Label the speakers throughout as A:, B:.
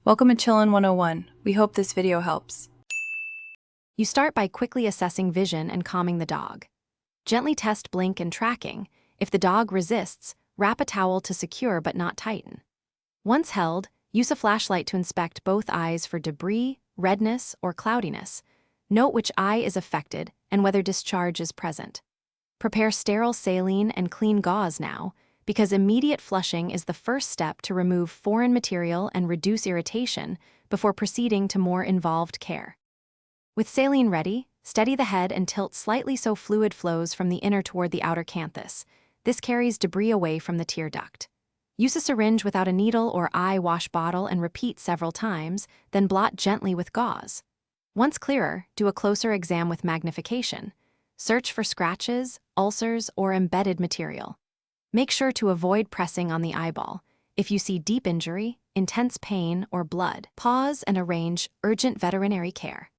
A: Welcome to Chillin' 101. We hope this video helps.
B: You start by quickly assessing vision and calming the dog. Gently test blink and tracking. If the dog resists, wrap a towel to secure but not tighten. Once held, use a flashlight to inspect both eyes for debris, redness, or cloudiness. Note which eye is affected and whether discharge is present. Prepare sterile saline and clean gauze now, because immediate flushing is the first step to remove foreign material and reduce irritation before proceeding to more involved care. With saline ready, steady the head and tilt slightly so fluid flows from the inner toward the outer canthus. This carries debris away from the tear duct. Use a syringe without a needle or eye wash bottle and repeat several times, then blot gently with gauze. Once clearer, do a closer exam with magnification. Search for scratches, ulcers, or embedded material. Make sure to avoid pressing on the eyeball. If you see deep injury, intense pain, or blood, pause and arrange urgent veterinary care.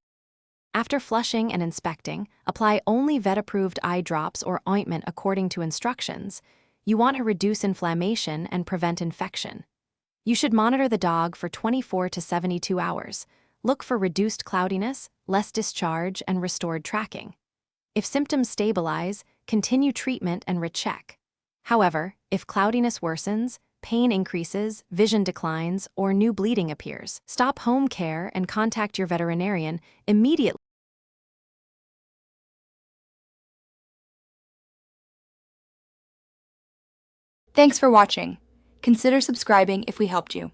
B: After flushing and inspecting, apply only vet-approved eye drops or ointment according to instructions. You want to reduce inflammation and prevent infection. You should monitor the dog for 24 to 72 hours. Look for reduced cloudiness, less discharge, and restored tracking. If symptoms stabilize, continue treatment and recheck. However, if cloudiness worsens, pain increases, vision declines, or new bleeding appears, stop home care and contact your veterinarian immediately.
C: Thanks for watching. Consider subscribing if we helped you.